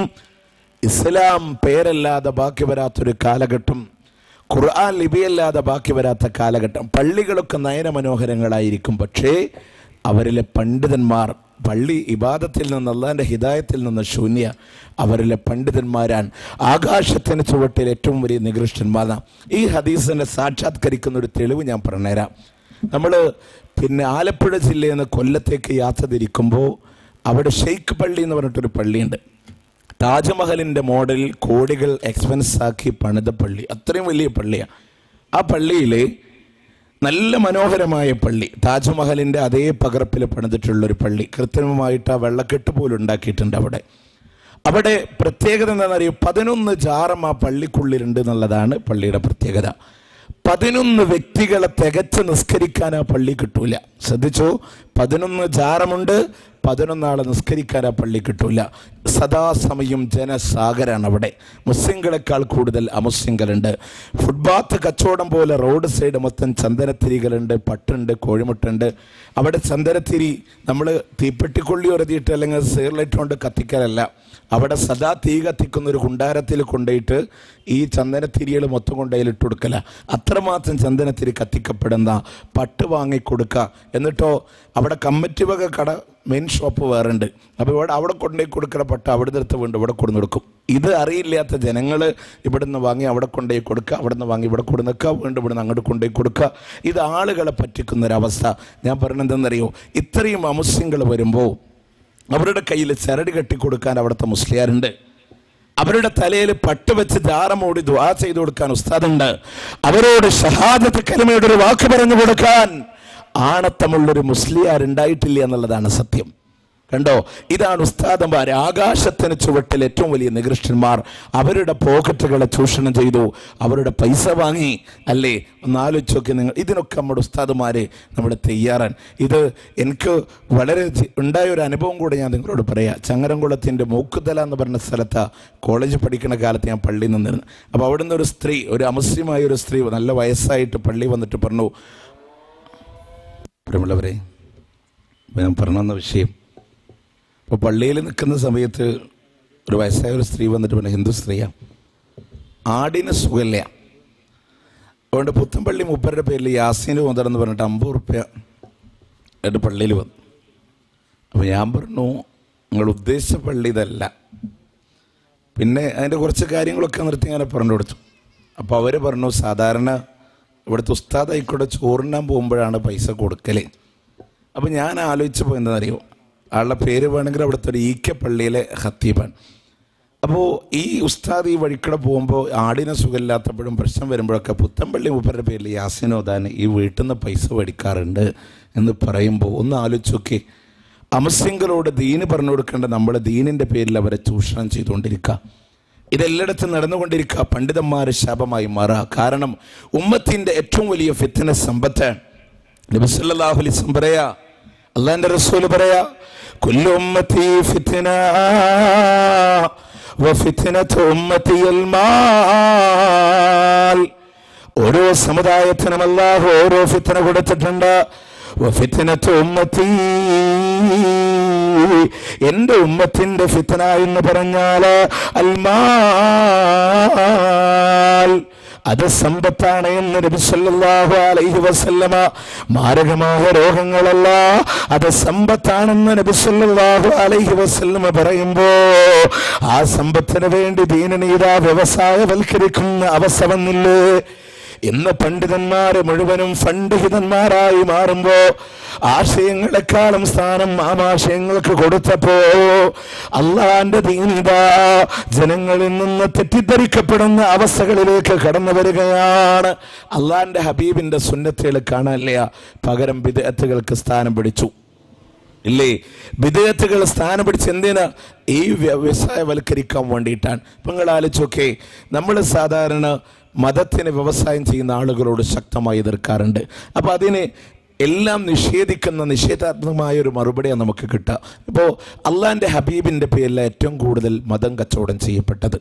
ഇസ്ലാം പേരല്ലാതെ ബാക്കി വരാത്തൊരു കാലഘട്ടം, ഖുർആൻ ലിപിയല്ലാതെ ബാക്കി വരാത്ത കാലഘട്ടം. പള്ളികളൊക്കെ നയനമനോഹരങ്ങളായിരിക്കും, പക്ഷേ അവരിലെ പണ്ഡിതന്മാർ പള്ളി ഇബാദത്തിൽ നിന്ന് അല്ലാഹുവിന്റെ ഹിദായത്തിൽ നിന്ന് ശൂന്യ. അവരിലെ പണ്ഡിതന്മാരാണ് ആകാശത്തിന് ചുവട്ടിൽ ഏറ്റവും വലിയ നികൃഷ്ടന്മാരാണ്. ഈ ഹദീസിനെ സാക്ഷാത്കരിക്കുന്ന ഒരു തെളിവ് ഞാൻ പറഞ്ഞുതരാം. നമ്മൾ പിന്നെ ആലപ്പുഴ ജില്ലയിൽ നിന്ന് കൊല്ലത്തേക്ക് യാത്ര തിരിക്കുമ്പോൾ അവിടെ ഷെയ്ഖ് പള്ളി എന്ന് പറഞ്ഞിട്ടൊരു പള്ളിയുണ്ട്. താജ്മഹലിൻ്റെ മോഡലിൽ കോടികൾ എക്സ്പെൻസ് ആക്കി പണിത പള്ളി, അത്രയും വലിയ പള്ളിയാണ്. ആ പള്ളിയിൽ നല്ല മനോഹരമായ പള്ളി, താജ്മഹലിൻ്റെ അതേ പകർപ്പിൽ പണിതിട്ടുള്ളൊരു പള്ളി. കൃത്രിമമായിട്ട് ആ വെള്ളക്കെട്ട് പോലും ഉണ്ടാക്കിയിട്ടുണ്ട് അവിടെ. അവിടെ പ്രത്യേകത എന്താണെന്നറിയോ? 11 ജാറം ആ പള്ളിക്കുള്ളിലുണ്ട് എന്നുള്ളതാണ് പള്ളിയുടെ പ്രത്യേകത. 11 വ്യക്തികളെ തികച്ച് നിസ്കരിക്കാൻ ആ പള്ളി കിട്ടൂല. ശ്രദ്ധിച്ചോ, 11 ജാറമുണ്ട്, 11 ആളെ നിസ്കരിക്കാൻ ആ പള്ളി കിട്ടൂല. സദാസമയം ജനസാഗരാണ് അവിടെ. മുസ്ലിങ്ങളെക്കാൾ കൂടുതൽ അമുസ്ലിങ്ങളുണ്ട്. ഫുട്പാത്ത് കച്ചവടം പോലെ റോഡ് സൈഡ് മൊത്തം ചന്ദനത്തിരികളുണ്ട്, പട്ടുണ്ട്, കോഴിമുട്ടുണ്ട്. അവിടെ ചന്ദനത്തിരി നമ്മൾ തീപ്പെട്ടിക്കൊള്ളി ഉരതിയിട്ട് അല്ലെങ്കിൽ സീർലൈറ്റ് കൊണ്ട് കത്തിക്കലല്ല. അവിടെ സദാ തീ കത്തിക്കുന്ന ഒരു കുണ്ടാരത്തിൽ കൊണ്ടുപോയിട്ട് ഈ ചന്ദനത്തിരികൾ മൊത്തം കൊണ്ടതിലിട്ട് കൊടുക്കല. അത്രമാത്രം ചന്ദനത്തിരി കത്തിക്കപ്പെടുന്ന പട്ട് വാങ്ങിക്കൊടുക്കുക. എന്നിട്ടോ അവിടെ കമ്മിറ്റി വക കട മെയിൻ ഷോപ്പ് വേറെ ഉണ്ട്. അപ്പോൾ അവിടെ കൊണ്ടുപോയി കൊടുക്കുന്ന പട്ട് അവിടെ നിർത്ത് വീണ്ടും ഇവിടെ കൊണ്ടു കൊടുക്കും. ഇത് അറിയില്ലാത്ത ജനങ്ങൾ ഇവിടെ നിന്ന് വാങ്ങി അവിടെ കൊണ്ടുപോയി കൊടുക്കുക, അവിടെ നിന്ന് വാങ്ങി ഇവിടെ കൊണ്ടു നിൽക്കുക, വീണ്ടും ഇവിടെ നിന്ന് അങ്ങോട്ട് കൊണ്ടുപോയി കൊടുക്കുക. ഇത് ആളുകളെ പറ്റിക്കുന്നൊരവസ്ഥ. ഞാൻ പറഞ്ഞതെന്തറിയോ? ഇത്രയും അമുസ്ലിങ്ങൾ വരുമ്പോൾ അവരുടെ കയ്യിൽ ചരട് കെട്ടിക്കൊടുക്കാൻ അവിടുത്തെ മുസ്ലിയാരുണ്ട്. അവരുടെ തലയിൽ പട്ട് വെച്ച് ജാറമോടി ദുആ ചെയ്തു കൊടുക്കാൻ ഉസ്താദുണ്ട്. അവരോട് ഷഹാദത്ത് കലിമയുടെ ഒരു വാക്ക് പറഞ്ഞു കൊടുക്കാൻ ആണത്തമുള്ളൊരു മുസ്ലിയാരുണ്ടായിട്ടില്ല എന്നുള്ളതാണ് സത്യം. കണ്ടോ, ഇതാണ് ഉസ്താദന്മാർ, ആകാശത്തിന് ചുവട്ടിൽ ഏറ്റവും വലിയ നികൃഷ്ടന്മാർ. അവരുടെ പോക്കറ്റുകളെ ചൂഷണം ചെയ്തു, അവരുടെ പൈസ വാങ്ങി. അല്ലേ, ഒന്നാലോചിച്ചൊക്കെ നിങ്ങൾ. ഇതിനൊക്കെ നമ്മുടെ ഉസ്താദന്മാരെ നമ്മൾ തയ്യാറാൻ. ഇത് എനിക്ക് വളരെ ഉണ്ടായൊരു അനുഭവം കൂടെ ഞാൻ നിങ്ങളോട് പറയാം. ചങ്ങരംകുളത്തിൻ്റെ മൂക്കുതല എന്ന് പറഞ്ഞ സ്ഥലത്ത് കോളേജ് പഠിക്കുന്ന കാലത്ത് ഞാൻ പള്ളിയിൽ നിന്നിരുന്നു. അപ്പോൾ അവിടെ നിന്ന് ഒരു സ്ത്രീ, ഒരു അമുസ്ലിമായ ഒരു സ്ത്രീ, നല്ല വയസ്സായിട്ട് പള്ളി വന്നിട്ട് പറഞ്ഞു, പ്രിയമുള്ളവരെ, ഞാൻ പറഞ്ഞ വിഷയം, അപ്പോൾ പള്ളിയിൽ നിൽക്കുന്ന സമയത്ത് ഒരു വയസ്സായ ഒരു സ്ത്രീ വന്നിട്ട് പറഞ്ഞു, ഹിന്ദു സ്ത്രീയാണ്, ആടിന് സുഖമില്ല, അതുകൊണ്ട് പുത്തൻപള്ളി മൂപ്പരുടെ പേരിൽ യാസീന് കൊണ്ടുവരെന്ന് പറഞ്ഞിട്ട് 50 റുപ്യ എൻ്റെ പള്ളിയിൽ വന്നു. അപ്പോൾ ഞാൻ പറഞ്ഞു, നിങ്ങൾ ഉദ്ദേശിച്ച പള്ളി ഇതല്ല. പിന്നെ അതിൻ്റെ കുറച്ച് കാര്യങ്ങളൊക്കെ നിർത്തി ഇങ്ങനെ പറഞ്ഞു കൊടുത്തു. അപ്പോൾ അവർ പറഞ്ഞു, സാധാരണ ഇവിടുത്തെ ഉസ്താദായിക്കൂടെ ചോറിനാൻ പോകുമ്പോഴാണ് പൈസ കൊടുക്കൽ. അപ്പോൾ ഞാൻ ആലോചിച്ചപ്പോൾ എന്താണെന്നറിയോ, ആളുടെ പേര് വേണമെങ്കിൽ അവിടുത്തെ ഒരു ഈക്ക പള്ളിയിലെ ഖത്തീബാണ്. അപ്പോൾ ഈ ഉസ്താദ് ഈ വഴിക്കടെ പോകുമ്പോൾ ആടിനെ സുഖമില്ലാത്തപ്പോഴും പ്രശ്നം വരുമ്പോഴൊക്കെ പുത്തൻപള്ളി മൂപ്പരുടെ പേരിൽ യാസീൻ ഓതാൻ ഈ വീട്ടിൽ നിന്ന് പൈസ മേടിക്കാറുണ്ട് എന്ന് പറയുമ്പോൾ ഒന്ന് ആലോചിച്ചൊക്കെ, അമുസ്ലിങ്ങളോട് ദീന് പറഞ്ഞു കൊടുക്കേണ്ട നമ്മൾ ദീനിൻ്റെ പേരിൽ അവരെ ചൂഷണം ചെയ്തുകൊണ്ടിരിക്കുക. ഇതെല്ലായിടത്തും നടന്നുകൊണ്ടിരിക്കുക. പണ്ഡിതന്മാർ ശാപമായി മാറുക. കാരണം ഉമ്മത്തിൻ്റെ ഏറ്റവും വലിയ ഫിത്ന സമ്പത്ത്. നബി സല്ലല്ലാഹു അലൈഹി വസല്ലം പറയാ, അല്ലാഹുവിൻ്റെ റസൂൽ പറയാ, കുല്ലു ഉമ്മത്തി ഫിത്ന വഫിത്നതു ഉമ്മത്തി അൽ മാൽ. ഓരോ സമുദായത്തിനും അല്ലാഹു ഓരോ ഫിത്ന കൊടുത്തിട്ടുണ്ട്. വഫിത്നതു ഉമ്മത്തി, എൻ്റെ ഉമ്മത്തിൻ്റെ ഫിത്ന എന്ന് പറഞ്ഞാൽ അൽ മാൽ, അത് സമ്പത്താണ് എന്ന് നബി സല്ലല്ലാഹു അലൈഹി വസല്ലമ. മാരകമായ രോഗങ്ങളല്ല, അത് സമ്പത്താണെന്ന് നബി സല്ലല്ലാഹു അലൈഹി വസല്ലമ പറയുമ്പോ ആ സമ്പത്തിന് വേണ്ടി ദീനിനെ ഇതാ വ്യവസായവൽക്കരിക്കുന്ന അവസ്ഥ വന്നില്ലേ? ഇന്ന് പണ്ഡിതന്മാര് മുഴുവനും ഫണ്ഡിതന്മാരായി മാറുമ്പോ ആശയങ്ങളെക്കാളും സ്ഥാനം ആമാശയങ്ങൾക്ക് കൊടുത്തപ്പോ അള്ളാന്റെ ദീനിതാ ജനങ്ങളിൽ നിന്ന് തെറ്റിദ്ധരിക്കപ്പെടുന്ന അവസ്ഥകളിലേക്ക് കടന്നു വരികയാണ്. അള്ളാന്റെ ഹബീബിന്റെ സുന്നത്തുകൾ കാണാനില്ല, പകരം ബിദ്അത്തുകൾക്ക് സ്ഥാനം പിടിച്ചു. ഇല്ലേ, ബിദ്അത്തുകൾ സ്ഥാനം പിടിച്ച് എന്തിനാ? ഈ വ്യവസായവൽക്കരിക്കാൻ വേണ്ടിയിട്ടാണ്. ഇപ്പം നിങ്ങൾ ആലോചിച്ചൊക്കെ, നമ്മൾ സാധാരണ മതത്തിന് വ്യവസായം ചെയ്യുന്ന ആളുകളോട് ശക്തമായി എതിർക്കാറുണ്ട്. അപ്പോൾ അതിന് എല്ലാം നിഷേധിക്കുന്ന നിഷേധാത്മകമായൊരു മറുപടിയാണ് നമുക്ക് കിട്ടുക. ഇപ്പോൾ അള്ളാൻ്റെ ഹബീബിൻ്റെ പേരിൽ ഏറ്റവും കൂടുതൽ മതം കച്ചവടം ചെയ്യപ്പെട്ടത്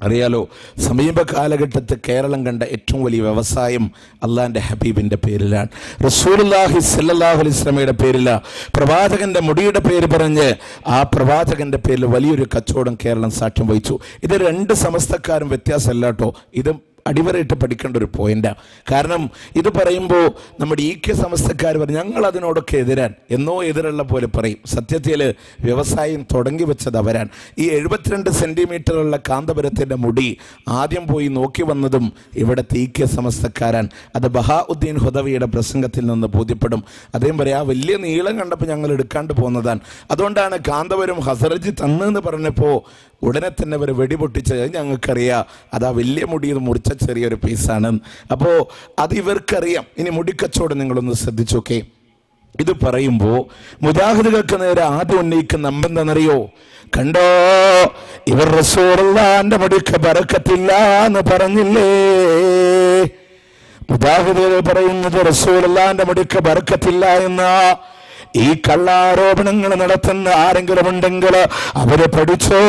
അറിയാലോ. സമീപ കാലഘട്ടത്തിൽ കേരളം കണ്ട ഏറ്റവും വലിയ വ്യവസായം അള്ളാൻ്റെ ഹബീബിൻ്റെ പേരിലാണ്. റസൂലുള്ളാഹി സ്വല്ലല്ലാഹു അലൈഹി വസല്ലമയുടെ പേരില, പ്രവാചകന്റെ മുടിയുടെ പേര് പറഞ്ഞ് ആ പ്രവാചകന്റെ പേരിൽ വലിയൊരു കച്ചവടം കേരളം സാക്ഷ്യം വഹിച്ചു. ഇത് രണ്ട് സമസ്തക്കാരും വ്യത്യാസമല്ല കേട്ടോ, ഇതും അടിവരയിട്ട് പഠിക്കേണ്ട ഒരു പോയിന്റാണ്. കാരണം ഇത് പറയുമ്പോൾ നമ്മുടെ ഈക്യ സമസ്തക്കാർ പറയും ഞങ്ങൾ അതിനോടൊക്കെ എതിരാൻ, എന്നോ എതിരുള്ള പോലെ പറയും. സത്യത്തിൽ വ്യവസായം തുടങ്ങി വെച്ചത് അവരാണ്. ഈ 72 സെൻറ്റിമീറ്ററുള്ള കാന്തപുരത്തിൻ്റെ മുടി ആദ്യം പോയി നോക്കി വന്നതും ഇവിടുത്തെ ഈക്യ സമസ്തക്കാരാൻ. അത് ബഹാഉദ്ദീൻ ഹുദവിയുടെ പ്രസംഗത്തിൽ നിന്ന് ബോധ്യപ്പെടും. അദ്ദേഹം പറയാം, ആ വലിയ നീളം കണ്ടപ്പോൾ ഞങ്ങൾ എടുക്കാണ്ട് പോകുന്നതാണ്, അതുകൊണ്ടാണ് കാന്തപുരം ഹസറജ് തന്നെന്ന് പറഞ്ഞപ്പോൾ ഉടനെ തന്നെ അവർ വെടിപൊട്ടിച്ചത് ഞങ്ങൾക്കറിയാം, അതാ വലിയ മുടി മുറിച്ച ചെറിയൊരു പീസാണ്. അപ്പോൾ അത് ഇവർക്കറിയാം. ഇനി മുടിക്കച്ചവടം നിങ്ങളൊന്ന് ശ്രദ്ധിച്ചോക്കെ. ഇത് പറയുമ്പോൾ മുജാഹിദുകൾക്ക് നേരെ ആദ്യം ഉന്നയിക്കുന്ന നമ്പെന്താണെന്നറിയോ? കണ്ടോ, ഇവർ റസൂലുള്ളാഹിന്റെ മുടിക്ക് ബറക്കത്തില്ല എന്ന് പറഞ്ഞില്ലേ? മുജാഹിദുകൾ പറയുന്നത് റസൂലുള്ളാഹിന്റെ മുടിക്ക് ബറക്കത്തില്ല എന്നാ. ഈ കള്ളാരോപണങ്ങൾ നടത്തുന്ന ആരെങ്കിലും ഉണ്ടെങ്കിൽ അവരെ പഠിച്ചോ.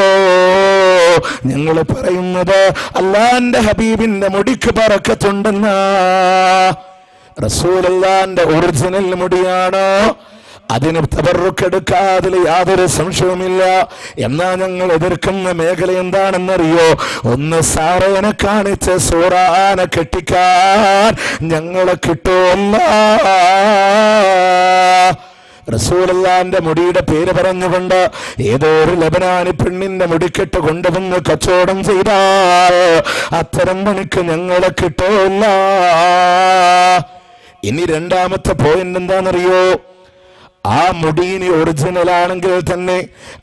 ഞങ്ങൾ പറയുന്നത് അള്ളാന്റെ ഹബീബിന്റെ മുടിക്ക് ബറക്കത്തുണ്ടെന്നാ. റസൂലുള്ളാഹിന്റെ ഒറിജിനൽ മുടിയാണോ? അതിന് തബറുക്കെടുക്കാതിൽ യാതൊരു സംശയവുമില്ല. എന്നാ ഞങ്ങൾ എതിർക്കുന്ന മേഖല എന്താണെന്നറിയോ? ഒന്ന് സാറേനെ കാണിച്ച് സൂറാനെ കെട്ടിക്കാൻ ഞങ്ങളെ കിട്ടുമല്ല. റസൂലുള്ളാഹിന്റെ മുടിയുടെ പേര് പറഞ്ഞുകൊണ്ട് ഏതോ ഒരു ലബനാനി പെണ്ണിന്റെ മുടിക്കെട്ട് കൊണ്ടുവന്ന് കച്ചവടം ചെയ്താൽ അത്തരം പണിക്ക് ഞങ്ങളെ കിട്ടില്ല. ഇനി രണ്ടാമത്തെ പോയിന്റ് എന്താണെന്നറിയോ? ആ മുടീനി ഒറിജിനൽ ആണെങ്കിൽ തന്നെ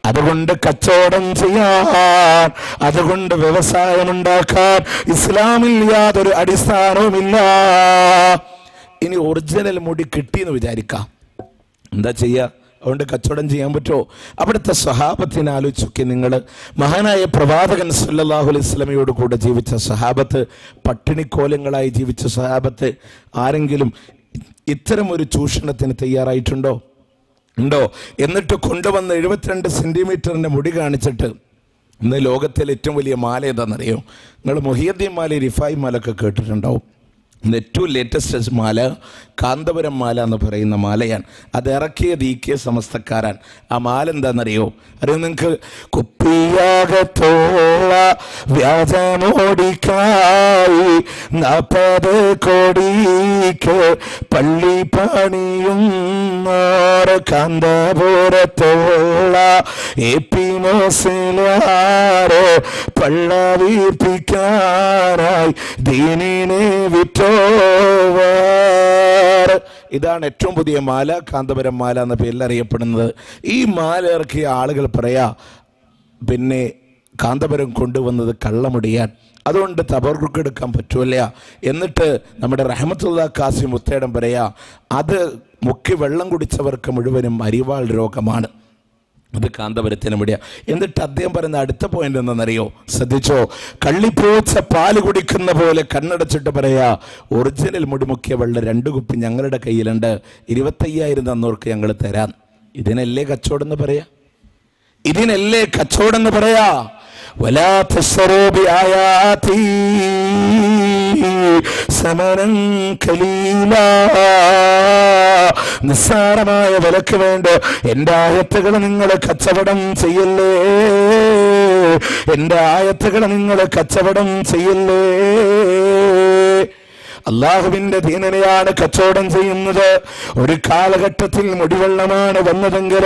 അതുകൊണ്ട് കച്ചവടം ചെയ്യാൻ, അതുകൊണ്ട് വ്യവസായമുണ്ടാക്കാൻ ഇസ്ലാമിൽ യാതൊരു അടിസ്ഥാനവുമില്ല. ഇനി ഒറിജിനൽ മുടി കിട്ടിയെന്ന് വിചാരിക്കാം, എന്താ ചെയ്യുക? അതുകൊണ്ട് കച്ചവടം ചെയ്യാൻ പറ്റുമോ? അവിടുത്തെ സ്വഹാബത്തിനെ ആലോചിച്ചൊക്കെ നിങ്ങൾ. മഹാനായ പ്രവാചകൻ സല്ലല്ലാഹു അലൈഹി വസല്ലമയോട് കൂടെ ജീവിച്ച സ്വഹാബത്ത്, പട്ടിണിക്കോലങ്ങളായി ജീവിച്ച സ്വഹാബത്ത് ആരെങ്കിലും ഇത്തരം ഒരു ചൂഷണത്തിന് തയ്യാറായിട്ടുണ്ടോ? ഉണ്ടോ? എന്നിട്ട് കൊണ്ടുവന്ന് 72 സെൻറ്റിമീറ്ററിൻ്റെ മുടി കാണിച്ചിട്ട്, ഇന്ന് ലോകത്തിലെ ഏറ്റവും വലിയ മാല ഏതാണെന്നറിയോ? നിങ്ങൾ മുഹിയുദ്ദീൻ മാല, റിഫായി മാലൊക്കെ കേട്ടിട്ടുണ്ടാവും. ഏറ്റവും ലേറ്റസ്റ്റ് മാല കാന്തപുരം മാല എന്ന് പറയുന്ന മാലയാണ്. അത് ഇറക്കിയത് ഇ.കെ. സമസ്തക്കാരൻ. ആ മാല എന്താണെന്നറിയോ? അറിയോ നിങ്ങൾക്ക്? കുപ്പിയാകത്തോള വ്യാജമോടിക്കായി 40 കോടിക്ക് പള്ളി പണിയും കാന്തപുരത്തോള AP മോസിലാറ് പള്ള വീർപ്പിക്കാനായി ദീനിനെ വിറ്റോവർ. ഇതാണ് ഏറ്റവും പുതിയ മാല, കാന്തപുരം മാല എന്ന പേരിൽ അറിയപ്പെടുന്നത്. ഈ മാല ഇറക്കിയ ആളുകൾ പറയാ, പിന്നെ കാന്തപുരം കൊണ്ടുവന്നത് കള്ളമുടിയാൻ, അതുകൊണ്ട് തബറുക്ക് എടുക്കാൻ പറ്റൂല. എന്നിട്ട് നമ്മുടെ റഹ്മത്തുള്ള കാസിം മുത്തേടം പറയാ, അത് മുക്കി വെള്ളം കുടിച്ചവർക്ക് മുഴുവനും അരിവാൾ രോഗമാണ്, അത് കാന്തപുരത്തിന് മുടിയ. എന്നിട്ട് അദ്ദേഹം പറയുന്ന അടുത്ത പോയിന്റ് എന്താണെന്നറിയോ? ശ്രദ്ധിച്ചോ? കള്ളിപ്പൂച്ച പാല് കുടിക്കുന്ന പോലെ കണ്ണടച്ചിട്ട് പറയാ, ഒറിജിനൽ മുടിമുക്കിയ വെള്ളം 2 കുപ്പി ഞങ്ങളുടെ കയ്യിലുണ്ട്, 25,000 തന്നവർക്ക് ഞങ്ങൾ തരാം. ഇതിനല്ലേ കച്ചവടം എന്ന് പറയാ? ഇതിനല്ലേ കച്ചവടം എന്ന് പറയാ? വലാ തസ്റൂ ബിആയാതി സമനൻ ഖലീലാ. നിസ്സാരമായ വിലക്ക് വേണ്ടി എൻ്റെ ആയത്തുകൾ നിങ്ങൾ കച്ചവടം ചെയ്യല്ലേ, എൻ്റെ ആയത്തുകൾ നിങ്ങൾ കച്ചവടം ചെയ്യല്ലേ. അള്ളാഹുവിന്റെ ദീനനെയാണ് കച്ചവടം ചെയ്യുന്നത്. ഒരു കാലഘട്ടത്തിൽ മുടിവെള്ളമാണ് വന്നതെങ്കിൽ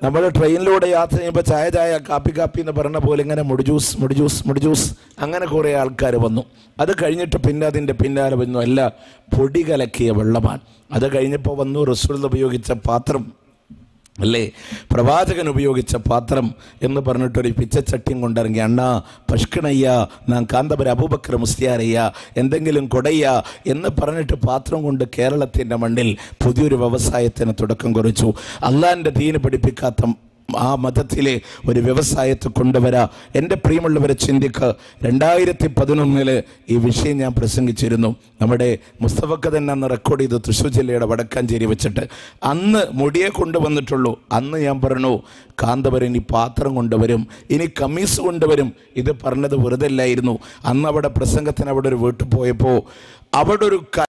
നമ്മൾ ട്രെയിനിലൂടെ യാത്ര ചെയ്യുമ്പോൾ ചായ ചായ കാപ്പി കാപ്പി എന്ന് പറഞ്ഞ പോലെ ഇങ്ങനെ മുടി ജ്യൂസ് അങ്ങനെ കുറേ ആൾക്കാർ വന്നു. അത് കഴിഞ്ഞിട്ട് പിന്നെ അതിൻ്റെ പിന്നാലെ വന്നു അല്ല, പൊടി കലക്കിയ വെള്ളമാണ്. അത് കഴിഞ്ഞപ്പോൾ വന്നു റസൂൽ ഉപയോഗിച്ച പാത്രം, അല്ലേ, പ്രവാചകൻ ഉപയോഗിച്ച പാത്രം എന്ന് പറഞ്ഞിട്ടൊരു പിച്ചച്ചട്ടിയും കൊണ്ടിറങ്ങി. അണ്ണാ പഷ്കണയ്യ, നാം കാന്തപുരം അബൂബക്കർ മുസ്ലിയാരയ്യ, എന്തെങ്കിലും കൊടയ്യ എന്ന് പറഞ്ഞിട്ട് പാത്രം കൊണ്ട് കേരളത്തിൻ്റെ മണ്ണിൽ പുതിയൊരു വ്യവസായത്തിന് തുടക്കം കുറിച്ചു. അള്ളാഹിൻ്റെ ദീന് പഠിപ്പിക്കാത്ത ആ മതത്തിലെ ഒരു വ്യവസായത്തെ കൊണ്ടുവരാ. എൻ്റെ പ്രിയമുള്ളവരെ ചിന്തിക്ക്. 2011 ഈ വിഷയം ഞാൻ പ്രസംഗിച്ചിരുന്നു. നമ്മുടെ മുസ്തഫക്ക് തന്നെ അന്ന് റെക്കോർഡ് ചെയ്ത് തൃശ്ശൂർ ജില്ലയുടെ വടക്കാഞ്ചേരി വെച്ചിട്ട്. അന്ന് മുടിയെ കൊണ്ടുവന്നിട്ടുള്ളൂ. അന്ന് ഞാൻ പറഞ്ഞു, കാന്തപുരം ഇനി പാത്രം കൊണ്ടുവരും, ഇനി കമ്മീസ് കൊണ്ടുവരും. ഇത് പറഞ്ഞത് വെറുതെ അല്ലായിരുന്നു. അന്ന് അവിടെ പ്രസംഗത്തിന് അവിടെ ഒരു വീട്ടിൽ പോയപ്പോൾ അവിടെ ഒരു